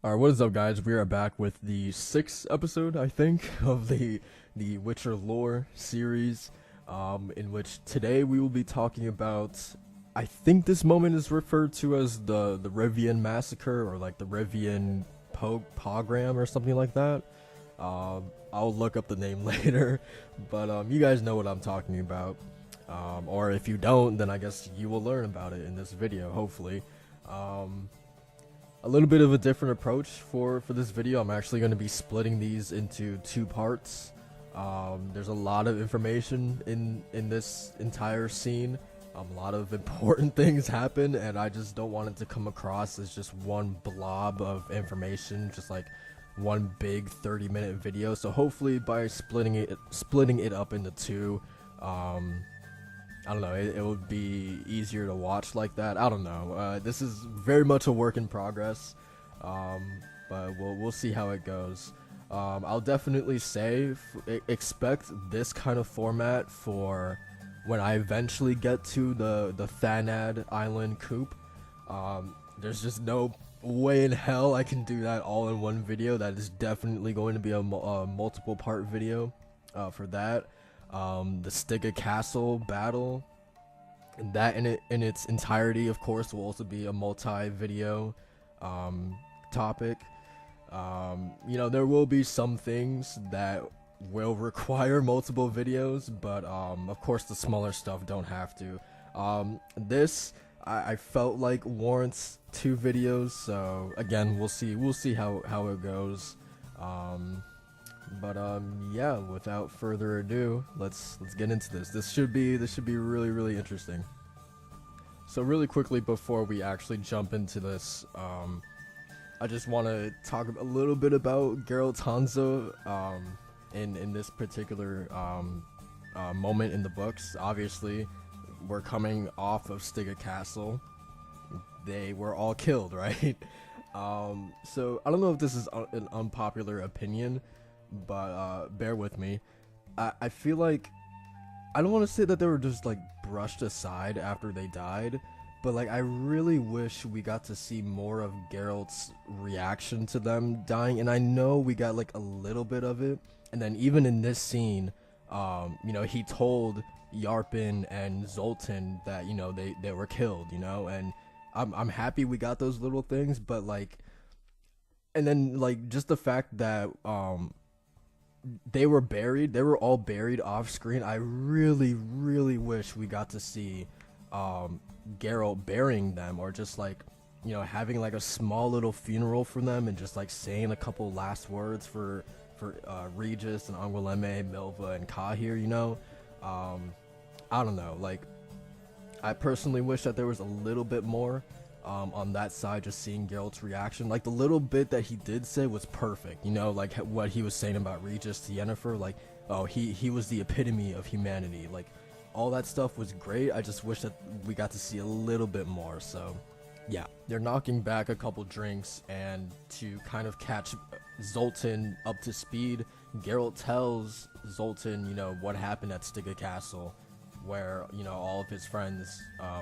Alright, what is up, guys? We are back with the sixth episode, I think, of the Witcher lore series, in which today we will be talking about. I think this moment is referred to as the Rivian Massacre, or like the Rivian Pogrom or something like that. I'll look up the name later, but you guys know what I'm talking about. Or if you don't, then I guess you will learn about it in this video, hopefully. A little bit of a different approach for this video. I'm actually going to be splitting these into two parts. There's a lot of information in this entire scene. A lot of important things happen, and I just don't want it to come across as just one blob of information, just like one big 30-minute video. So hopefully by splitting it up into two, I don't know, it would be easier to watch like that. I don't know. This is very much a work in progress, but we'll see how it goes. I'll definitely say expect this kind of format for when I eventually get to the Thanad Island Coop. There's just no way in hell I can do that all in one video. That is definitely going to be a multiple part video for that. The Stygia Castle battle, and that in its entirety, of course, will also be a multi-video topic. You know, there will be some things that will require multiple videos, but of course the smaller stuff don't have to. This I felt like warrants two videos, so again, we'll see how it goes. But yeah, without further ado, let's get into this. This should be really interesting. So really quickly before we actually jump into this, I just want to talk a little bit about Geralt Hanzo in this particular moment in the books. Obviously, we're coming off of Stygia Castle. They were all killed, right? So I don't know if this is an unpopular opinion, but bear with me. I feel like I don't want to say that they were just like brushed aside after they died, but like I really wish we got to see more of Geralt's reaction to them dying. And I know we got like a little bit of it, and then even in this scene, you know, he told Yarpen and Zoltan that, you know, they were killed, you know, and I'm happy we got those little things, but like, and then like just the fact that they were all buried off screen. I really wish we got to see Geralt burying them, or just like, you know, having like a small little funeral for them, and just like saying a couple last words for Regis and Angoulême, Milva and Kahir, you know. I don't know, like I personally wish that there was a little bit more on that side, just seeing Geralt's reaction. Like the little bit that he did say was perfect, you know, like what he was saying about Regis to Yennefer, like, oh, he was the epitome of humanity. Like all that stuff was great. I just wish that we got to see a little bit more. So yeah, they're knocking back a couple drinks, and to kind of catch Zoltan up to speed, Geralt tells Zoltan, you know, what happened at Stygia Castle, where, you know, all of his friends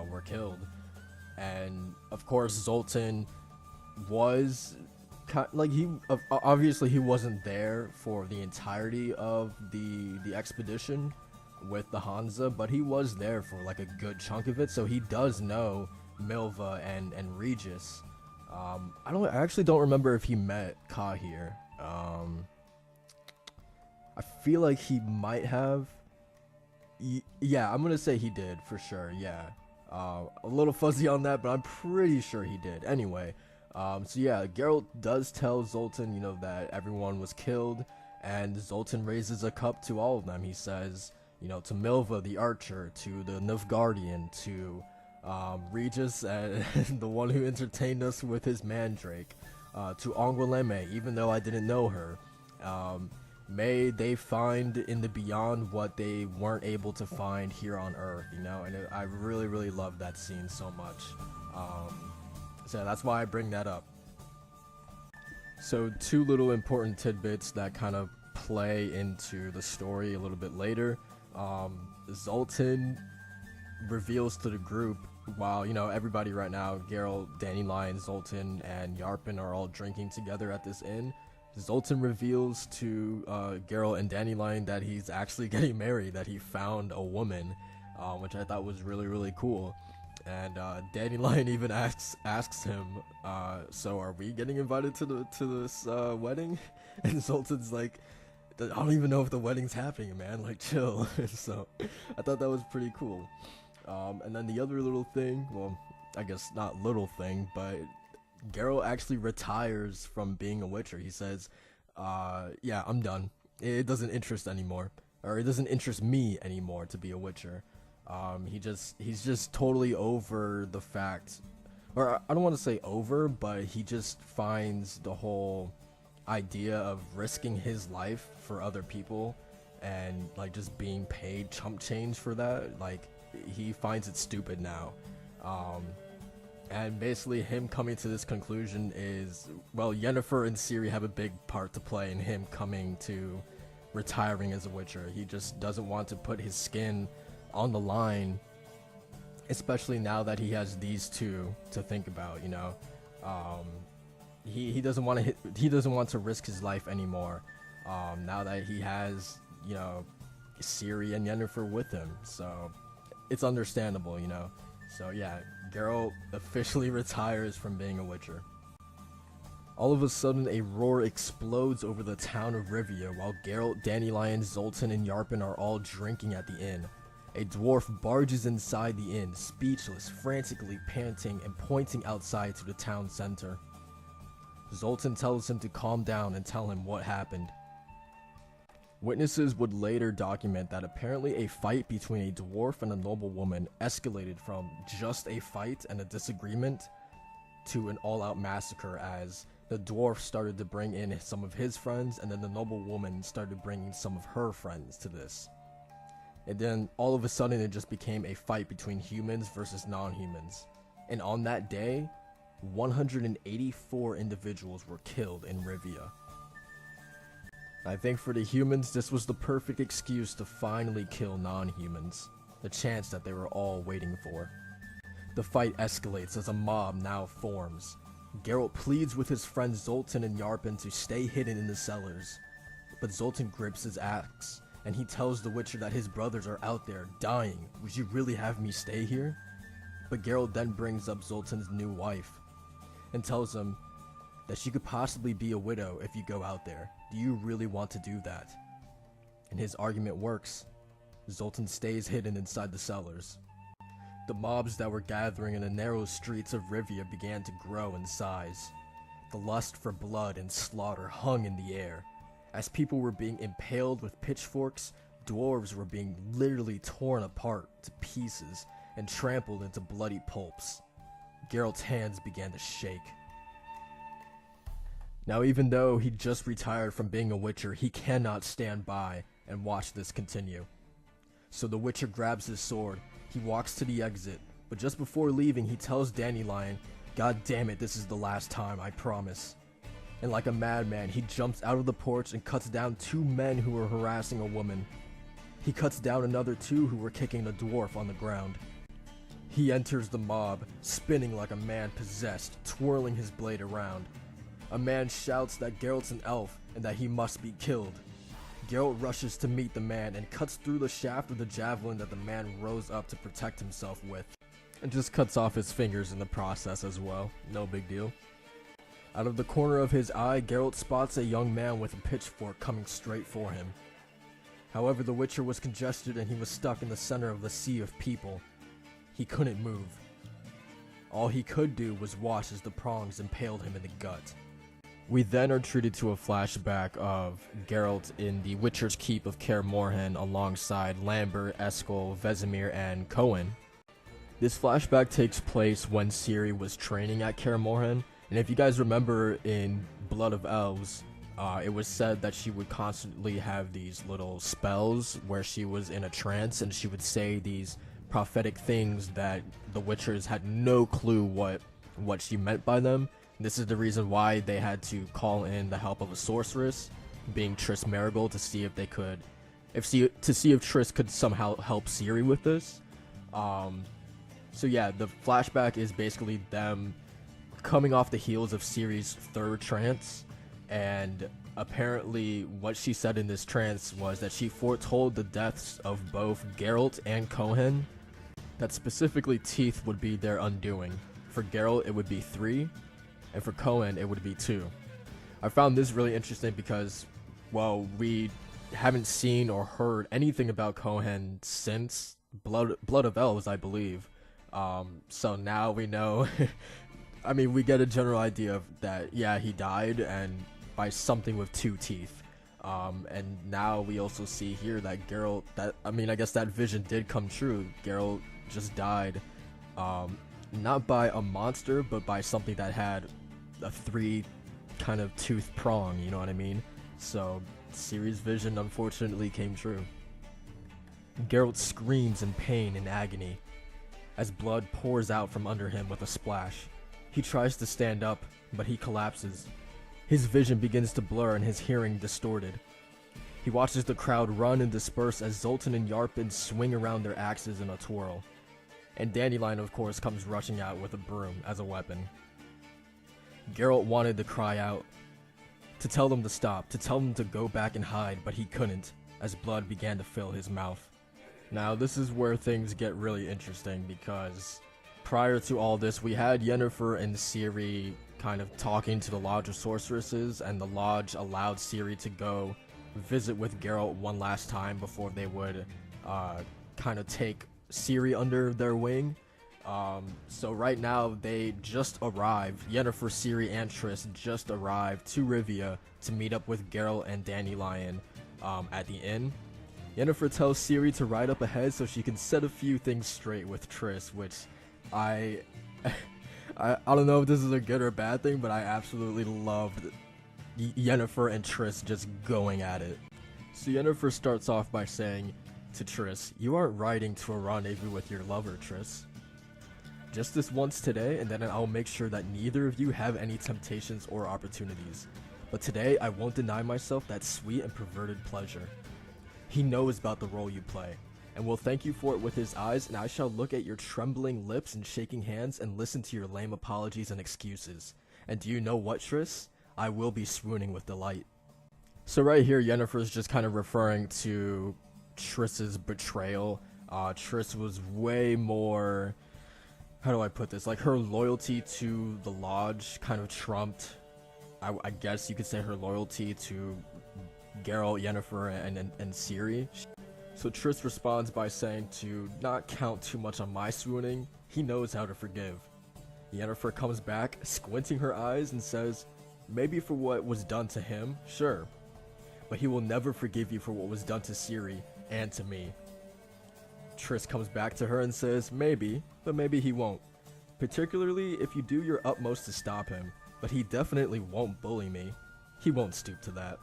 were killed. And of course Zoltan was like, he obviously he wasn't there for the entirety of the expedition with the Hansa, but he was there for like a good chunk of it, so he does know Milva and Regis. I actually don't remember if he met Kahir. I feel like he might have. Yeah, I'm gonna say he did for sure. Yeah. A little fuzzy on that, but I'm pretty sure he did. Anyway, so yeah, Geralt does tell Zoltan, you know, that everyone was killed, and Zoltan raises a cup to all of them. He says, you know, to Milva the archer, to the Nilfgaardian, to Regis, and the one who entertained us with his mandrake, to Angoulême, even though I didn't know her. May they find in the beyond what they weren't able to find here on Earth, you know. And I really love that scene so much. So that's why I bring that up. So two little important tidbits that kind of play into the story a little bit later. Zoltan reveals to the group while, you know, everybody right now, Geralt, Dandelion, Zoltan, and Yarpen are all drinking together at this inn, Zoltan reveals to Geralt and Dandelion that he's actually getting married, that he found a woman, which I thought was really, really cool. And Dandelion even asks him, so are we getting invited to this wedding? And Zoltan's like, I don't even know if the wedding's happening, man, like, chill. So I thought that was pretty cool. And then the other little thing, well, I guess not little thing, but Geralt actually retires from being a Witcher. He says, yeah, I'm done. It doesn't interest anymore, or it doesn't interest me anymore to be a Witcher. He's just totally over the fact, or I don't want to say over, but he just finds the whole idea of risking his life for other people and like just being paid chump change for that, like, he finds it stupid now. And basically him coming to this conclusion is, well, Yennefer and Ciri have a big part to play in him coming to retiring as a Witcher. He just doesn't want to put his skin on the line, especially now that he has these two to think about, you know. He doesn't want to risk his life anymore, now that he has, you know, Ciri and Yennefer with him. So it's understandable, you know. So yeah, Geralt officially retires from being a Witcher. All of a sudden, a roar explodes over the town of Rivia while Geralt, Dandelion, Zoltan, and Yarpen are all drinking at the inn. A dwarf barges inside the inn, speechless, frantically panting and pointing outside to the town center. Zoltan tells him to calm down and tell him what happened. Witnesses would later document that apparently a fight between a dwarf and a noblewoman escalated from just a fight and a disagreement to an all-out massacre, as the dwarf started to bring in some of his friends and then the noblewoman started bringing some of her friends to this. And then all of a sudden it just became a fight between humans versus non-humans. And on that day, 184 individuals were killed in Rivia. I think for the humans, this was the perfect excuse to finally kill non-humans, the chance that they were all waiting for. The fight escalates as a mob now forms. Geralt pleads with his friends Zoltan and Yarpen to stay hidden in the cellars, but Zoltan grips his axe, and he tells the Witcher that his brothers are out there, dying. Would you really have me stay here? But Geralt then brings up Zoltan's new wife, and tells him that she could possibly be a widow if you go out there. Do you really want to do that? And his argument works. Zoltan stays hidden inside the cellars. The mobs that were gathering in the narrow streets of Rivia began to grow in size. The lust for blood and slaughter hung in the air. As people were being impaled with pitchforks, dwarves were being literally torn apart to pieces and trampled into bloody pulps. Geralt's hands began to shake. Now, even though he just retired from being a Witcher, he cannot stand by and watch this continue. So the Witcher grabs his sword, he walks to the exit, but just before leaving he tells Dandelion, "God damn it, this is the last time, I promise." And like a madman, he jumps out of the porch and cuts down 2 men who were harassing a woman. He cuts down another 2 who were kicking the dwarf on the ground. He enters the mob, spinning like a man possessed, twirling his blade around. A man shouts that Geralt's an elf and that he must be killed. Geralt rushes to meet the man and cuts through the shaft of the javelin that the man rose up to protect himself with, and just cuts off his fingers in the process as well. No big deal. Out of the corner of his eye, Geralt spots a young man with a pitchfork coming straight for him. However, the Witcher was congested and he was stuck in the center of the sea of people. He couldn't move. All he could do was watch as the prongs impaled him in the gut. We then are treated to a flashback of Geralt in the Witcher's Keep of Kaer Morhen alongside Lambert, Eskel, Vesemir, and Cohen. This flashback takes place when Ciri was training at Kaer Morhen, and if you guys remember in Blood of Elves, it was said that she would constantly have these little spells where she was in a trance and she would say these prophetic things that the Witchers had no clue what she meant by them. This is the reason why they had to call in the help of a sorceress, being Triss Marigold, to see if they could, to see if Triss could somehow help Ciri with this. So yeah, the flashback is basically them coming off the heels of Ciri's third trance, and apparently what she said in this trance was that she foretold the deaths of both Geralt and Cohen, that specifically teeth would be their undoing. For Geralt it would be 3, and for Cohen it would be 2. I found this really interesting because, well, we haven't seen or heard anything about Cohen since Blood of Elves, I believe. So now we know I mean, we get a general idea of that, yeah, he died, and by something with 2 teeth. And now we also see here that Geralt, I guess that vision did come true. Geralt just died, not by a monster, but by something that had a 3 kind of tooth prong, you know what I mean? So, Ciri's vision unfortunately came true. Geralt screams in pain and agony as blood pours out from under him with a splash. He tries to stand up, but he collapses. His vision begins to blur and his hearing distorted. He watches the crowd run and disperse as Zoltan and Yarpen swing around their axes in a twirl. And Dandelion, of course, comes rushing out with a broom as a weapon. Geralt wanted to cry out, to tell them to stop, to tell them to go back and hide, but he couldn't, as blood began to fill his mouth. Now, this is where things get really interesting, because prior to all this, we had Yennefer and Ciri kind of talking to the Lodge of Sorceresses, and the Lodge allowed Ciri to go visit with Geralt one last time before they would kind of take Ciri under their wing. So right now, they just arrived. Yennefer, Ciri, and Triss just arrived to Rivia to meet up with Geralt and Dandelion at the inn. Yennefer tells Ciri to ride up ahead so she can set a few things straight with Triss, which I don't know if this is a good or bad thing, but I absolutely loved Yennefer and Triss just going at it. So Yennefer starts off by saying to Triss, "You aren't riding to a rendezvous with your lover, Triss. Just this once today, and then I'll make sure that neither of you have any temptations or opportunities. But today, I won't deny myself that sweet and perverted pleasure. He knows about the role you play, and will thank you for it with his eyes, and I shall look at your trembling lips and shaking hands and listen to your lame apologies and excuses. And do you know what, Triss? I will be swooning with delight." So right here, Yennefer's just kind of referring to Triss's betrayal. Triss was way more, how do I put this? Like, her loyalty to the Lodge kind of trumped, I guess you could say, her loyalty to Geralt, Yennefer, and Ciri. So Triss responds by saying to not count too much on my swooning. He knows how to forgive. Yennefer comes back, squinting her eyes, and says, "Maybe for what was done to him, sure. But he will never forgive you for what was done to Ciri and to me." Triss comes back to her and says, "Maybe, but maybe he won't. Particularly if you do your utmost to stop him. But he definitely won't bully me. He won't stoop to that."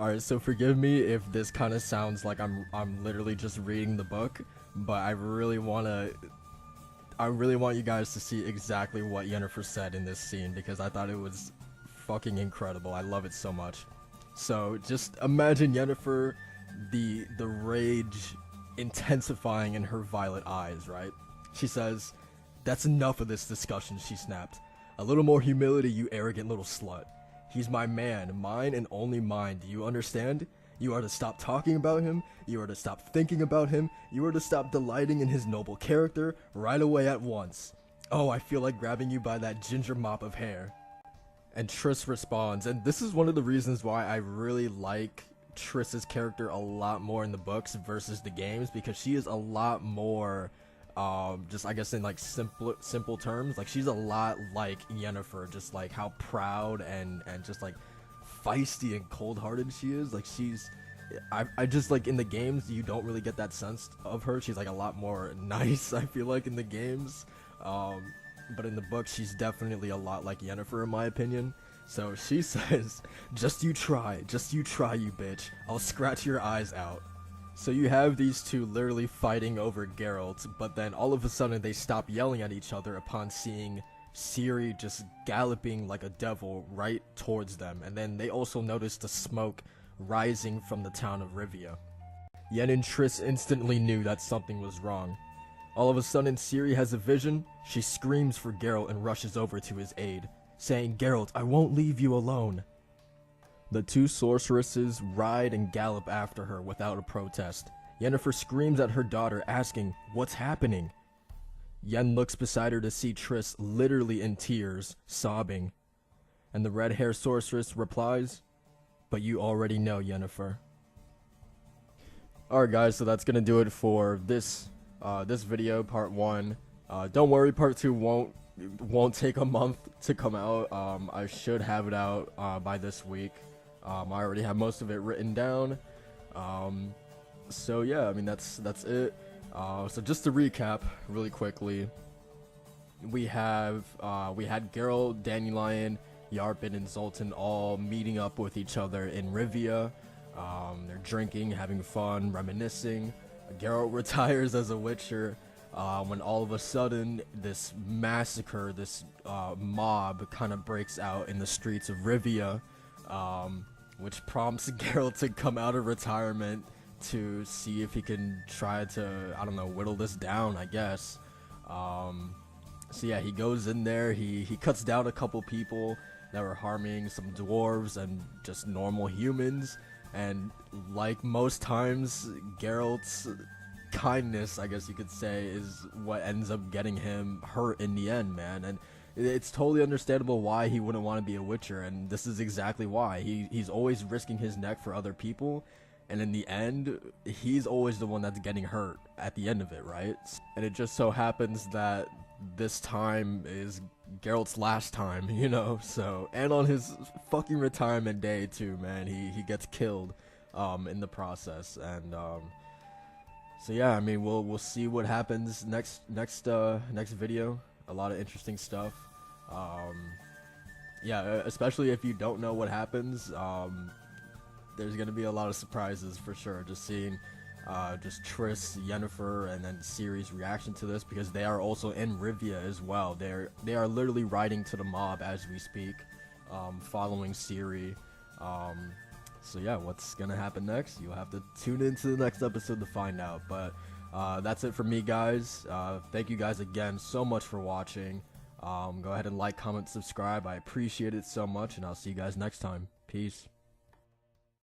Alright, so forgive me if this kind of sounds like I'm literally just reading the book, but I really want you guys to see exactly what Yennefer said in this scene, because I thought it was fucking incredible. I love it so much. So just imagine Yennefer, the rage intensifying in her violet eyes, right? She says, "That's enough of this discussion," she snapped. "A little more humility, you arrogant little slut. He's my man, mine and only mine, do you understand? You are to stop talking about him, you are to stop thinking about him, you are to stop delighting in his noble character, right away at once. Oh, I feel like grabbing you by that ginger mop of hair." And Triss responds, and this is one of the reasons why I really like Triss's character a lot more in the books versus the games, because she is a lot more, just I guess in like simple terms, like she's a lot like Yennefer, just like how proud and just like feisty and cold-hearted she is. Like I just like in the games you don't really get that sense of her. She's like a lot more nice, I feel like, in the games, but in the book she's definitely a lot like Yennefer in my opinion. So she says, just you try, you bitch. I'll scratch your eyes out." So you have these two literally fighting over Geralt, but then all of a sudden they stop yelling at each other upon seeing Ciri just galloping like a devil right towards them, and then they also notice the smoke rising from the town of Rivia. Yen and Triss instantly knew that something was wrong. All of a sudden, Ciri has a vision. She screams for Geralt and rushes over to his aid, saying, "Geralt, I won't leave you alone." The two sorceresses ride and gallop after her without a protest. Yennefer screams at her daughter, asking, "What's happening?" Yen looks beside her to see Triss literally in tears, sobbing. And the red-haired sorceress replies, "But you already know, Yennefer." Alright guys, so that's gonna do it for this video, part 1. Don't worry, part 2 won't take a month to come out. I should have it out by this week. I already have most of it written down. So yeah, I mean that's it. So just to recap really quickly, we had Geralt, Dandelion, Yarpen, and Zoltan all meeting up with each other in Rivia. They're drinking, having fun, reminiscing. Geralt retires as a Witcher when all of a sudden this massacre, this mob kind of breaks out in the streets of Rivia, which prompts Geralt to come out of retirement to see if he can try to, I don't know, whittle this down, I guess. So yeah, he goes in there, he cuts down a couple people that were harming some dwarves and just normal humans, and like most times, Geralt's kindness, I guess you could say, is what ends up getting him hurt in the end, man. And it's totally understandable why he wouldn't want to be a Witcher, and this is exactly why. He's always risking his neck for other people, and in the end, he's always the one that's getting hurt at the end of it, right? And it just so happens that this time is Geralt's last time, you know, so, and on his fucking retirement day too, man, he gets killed in the process. And so yeah, I mean, we'll see what happens next video. A lot of interesting stuff. Yeah, especially if you don't know what happens, there's gonna be a lot of surprises for sure. Just seeing just Triss, Yennefer, and then Ciri's reaction to this, because they are also in Rivia as well. They are literally riding to the mob as we speak, following Ciri. So yeah, what's gonna happen next? You'll have to tune into the next episode to find out. But that's it for me, guys. Thank you guys again so much for watching. Go ahead and like, comment, subscribe. I appreciate it so much, and I'll see you guys next time. Peace.